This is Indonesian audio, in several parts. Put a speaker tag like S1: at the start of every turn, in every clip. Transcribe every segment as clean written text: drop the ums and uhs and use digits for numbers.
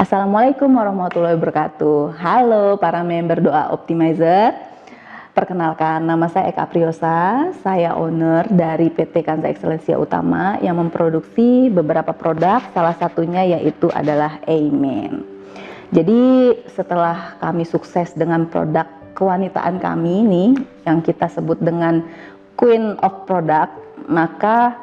S1: Assalamualaikum warahmatullahi wabarakatuh. Halo para member Doa Optimizer. Perkenalkan, nama saya Eka Priyosa. Saya owner dari PT Kanza Excellensia Utama yang memproduksi beberapa produk. Salah satunya yaitu adalah Amen. Jadi setelah kami sukses dengan produk kewanitaan kami ini yang kita sebut dengan Queen of Product, maka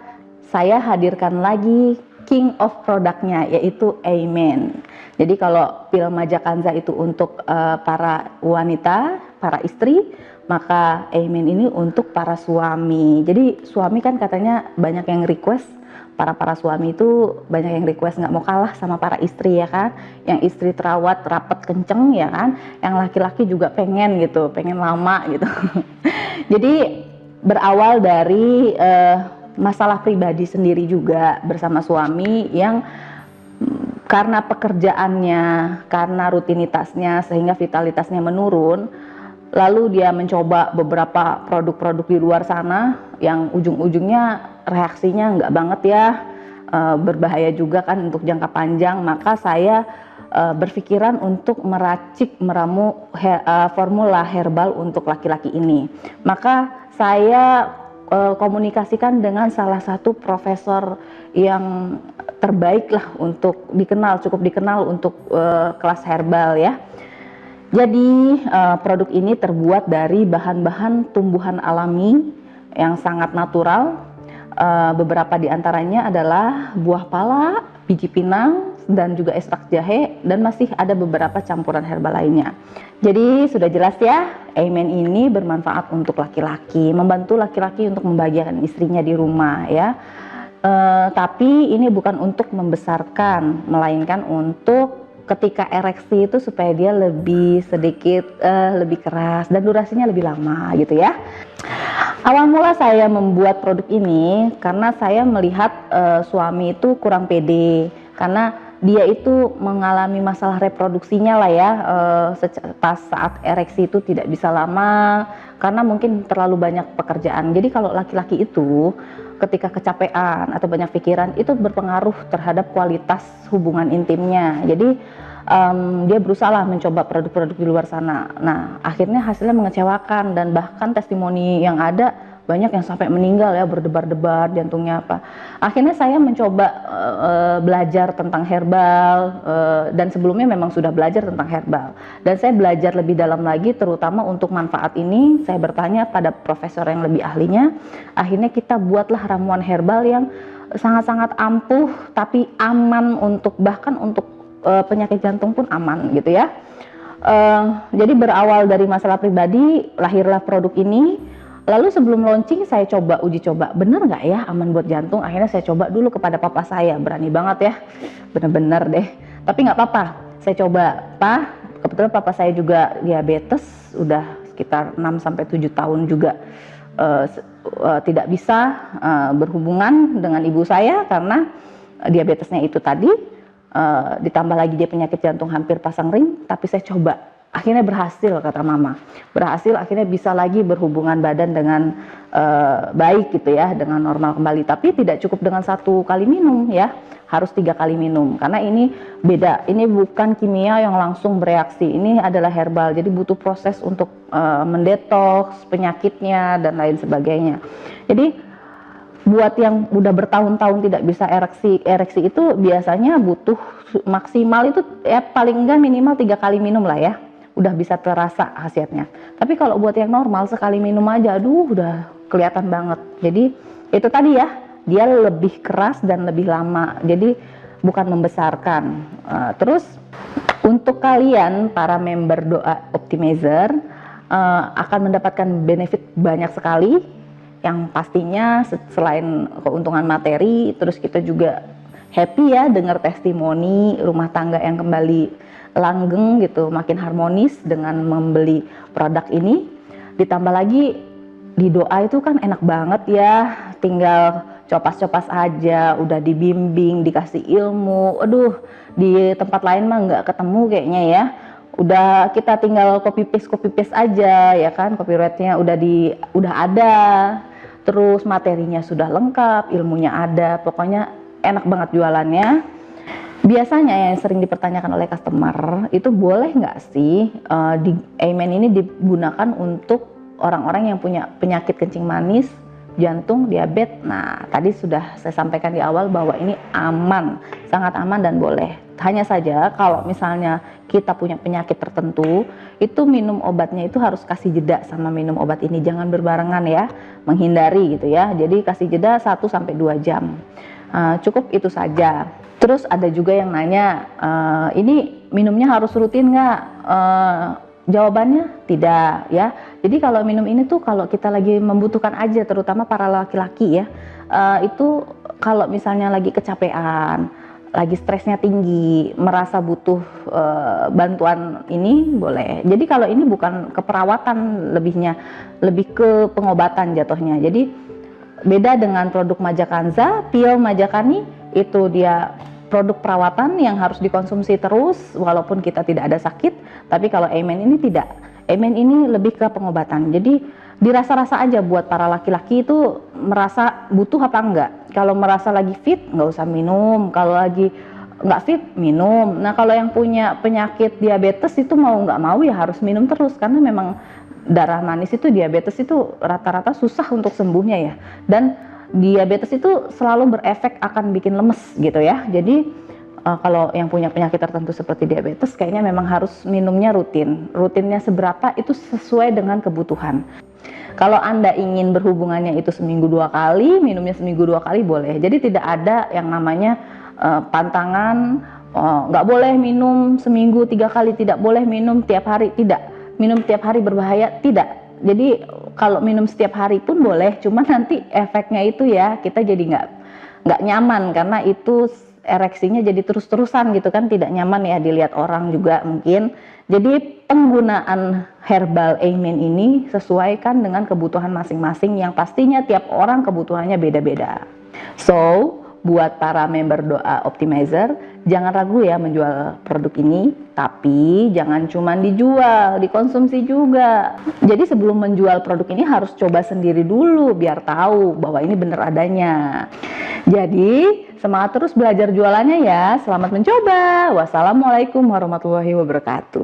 S1: saya hadirkan lagi King of produknya yaitu Amen. Jadi kalau pil Majakanza itu untuk para wanita, para istri, maka Amen ini untuk para suami. Jadi suami kan katanya banyak yang request, para suami itu banyak yang request nggak mau kalah sama para istri ya kan, yang istri terawat rapat kenceng ya kan, yang laki-laki juga pengen gitu, pengen lama gitu. Jadi berawal dari masalah pribadi sendiri juga bersama suami yang karena pekerjaannya, karena rutinitasnya sehingga vitalitasnya menurun, lalu dia mencoba beberapa produk-produk di luar sana yang ujung-ujungnya reaksinya nggak banget ya, berbahaya juga kan untuk jangka panjang. Maka saya berpikiran untuk meramu formula herbal untuk laki-laki ini. Maka saya komunikasikan dengan salah satu profesor yang terbaik lah untuk dikenal, cukup dikenal untuk kelas herbal ya. Jadi produk ini terbuat dari bahan-bahan tumbuhan alami yang sangat natural. Beberapa diantaranya adalah buah pala, biji pinang, dan juga ekstrak jahe, dan masih ada beberapa campuran herbal lainnya. Jadi sudah jelas ya, Amen ini bermanfaat untuk laki-laki, membantu laki-laki untuk membahagiakan istrinya di rumah ya. Tapi ini bukan untuk membesarkan, melainkan untuk ketika ereksi itu supaya dia lebih sedikit lebih keras dan durasinya lebih lama gitu ya. Awal mula saya membuat produk ini karena saya melihat suami itu kurang pede karena dia itu mengalami masalah reproduksinya lah ya, pas saat ereksi itu tidak bisa lama karena mungkin terlalu banyak pekerjaan. Jadi kalau laki-laki itu ketika kecapean atau banyak pikiran itu berpengaruh terhadap kualitas hubungan intimnya. Jadi dia berusaha lah mencoba produk-produk di luar sana. Nah akhirnya hasilnya mengecewakan dan bahkan testimoni yang ada banyak yang sampai meninggal ya, berdebar-debar jantungnya apa. Akhirnya saya mencoba belajar tentang herbal, dan sebelumnya memang sudah belajar tentang herbal, dan saya belajar lebih dalam lagi terutama untuk manfaat ini. Saya bertanya pada profesor yang lebih ahlinya. Akhirnya kita buatlah ramuan herbal yang sangat-sangat ampuh tapi aman untuk bahkan untuk penyakit jantung pun aman gitu ya. Jadi berawal dari masalah pribadi lahirlah produk ini. Lalu sebelum launching saya coba uji coba, bener nggak ya aman buat jantung. Akhirnya saya coba dulu kepada papa saya, berani banget ya, bener-bener deh. Tapi nggak apa-apa, saya coba. Kebetulan papa saya juga diabetes, udah sekitar 6-7 tahun juga tidak bisa berhubungan dengan ibu saya karena diabetesnya itu tadi. Ditambah lagi dia penyakit jantung hampir pasang ring, tapi saya coba. Akhirnya berhasil kata mama, berhasil akhirnya bisa lagi berhubungan badan dengan baik gitu ya, dengan normal kembali. Tapi tidak cukup dengan 1 kali minum ya, harus 3 kali minum karena ini beda, ini bukan kimia yang langsung bereaksi, ini adalah herbal, jadi butuh proses untuk mendetoks penyakitnya dan lain sebagainya. Jadi buat yang udah bertahun-tahun tidak bisa ereksi itu biasanya butuh maksimal itu ya paling enggak minimal 3 kali minum lah ya, udah bisa terasa hasilnya. Tapi kalau buat yang normal sekali minum aja aduh udah kelihatan banget. Jadi itu tadi ya, dia lebih keras dan lebih lama, jadi bukan membesarkan. Terus untuk kalian para member Doa Optimizer akan mendapatkan benefit banyak sekali, yang pastinya selain keuntungan materi, terus kita juga happy ya dengar testimoni rumah tangga yang kembali langgeng gitu, makin harmonis dengan membeli produk ini. Ditambah lagi di Doa itu kan enak banget ya, tinggal copas-copas aja, udah dibimbing, dikasih ilmu. Aduh, di tempat lain mah nggak ketemu kayaknya ya. Udah kita tinggal copy paste aja ya kan, copyrightnya udah ada, terus materinya sudah lengkap, ilmunya ada, pokoknya enak banget jualannya. Biasanya yang sering dipertanyakan oleh customer itu boleh nggak sih di Aimen ini digunakan untuk orang-orang yang punya penyakit kencing manis, jantung, diabetes. Nah, tadi sudah saya sampaikan di awal bahwa ini aman, sangat aman dan boleh. Hanya saja kalau misalnya kita punya penyakit tertentu, itu minum obatnya itu harus kasih jeda sama minum obat ini, jangan berbarengan ya, menghindari gitu ya. Jadi kasih jeda 1-2 jam. Cukup itu saja. Terus ada juga yang nanya, ini minumnya harus rutin nggak? Jawabannya tidak ya. Jadi kalau minum ini tuh kalau kita lagi membutuhkan aja, terutama para laki-laki ya, itu kalau misalnya lagi kecapean, lagi stresnya tinggi, merasa butuh bantuan ini boleh. Jadi kalau ini bukan keperawatan lebihnya, lebih ke pengobatan jatuhnya. Jadi beda dengan produk Majakanza, pil Majakani itu dia produk perawatan yang harus dikonsumsi terus walaupun kita tidak ada sakit. Tapi kalau Aimen ini tidak. Aimen ini lebih ke pengobatan. Jadi dirasa-rasa aja buat para laki-laki itu merasa butuh apa enggak. Kalau merasa lagi fit nggak usah minum, kalau lagi nggak fit minum. Nah kalau yang punya penyakit diabetes itu mau nggak mau ya harus minum terus, karena memang darah manis itu, diabetes itu rata-rata susah untuk sembuhnya ya, dan diabetes itu selalu berefek akan bikin lemes gitu ya. Jadi kalau yang punya penyakit tertentu seperti diabetes kayaknya memang harus minumnya rutin. Rutinnya seberapa itu sesuai dengan kebutuhan. Kalau Anda ingin berhubungannya itu seminggu 2 kali, minumnya seminggu 2 kali boleh. Jadi tidak ada yang namanya pantangan, nggak boleh minum seminggu 3 kali, tidak boleh minum tiap hari, tidak. Minum tiap hari berbahaya, tidak. Jadi kalau minum setiap hari pun boleh, cuma nanti efeknya itu ya kita jadi nggak nyaman, karena itu ereksinya jadi terus-terusan gitu kan, tidak nyaman ya dilihat orang juga mungkin. Jadi penggunaan herbal Aimen ini sesuaikan dengan kebutuhan masing-masing, yang pastinya tiap orang kebutuhannya beda-beda. So buat para member Doa Optimizer, jangan ragu ya menjual produk ini, tapi jangan cuma dijual, dikonsumsi juga. Jadi sebelum menjual produk ini harus coba sendiri dulu biar tahu bahwa ini benar adanya. Jadi semangat terus belajar jualannya ya. Selamat mencoba. Wassalamualaikum warahmatullahi wabarakatuh.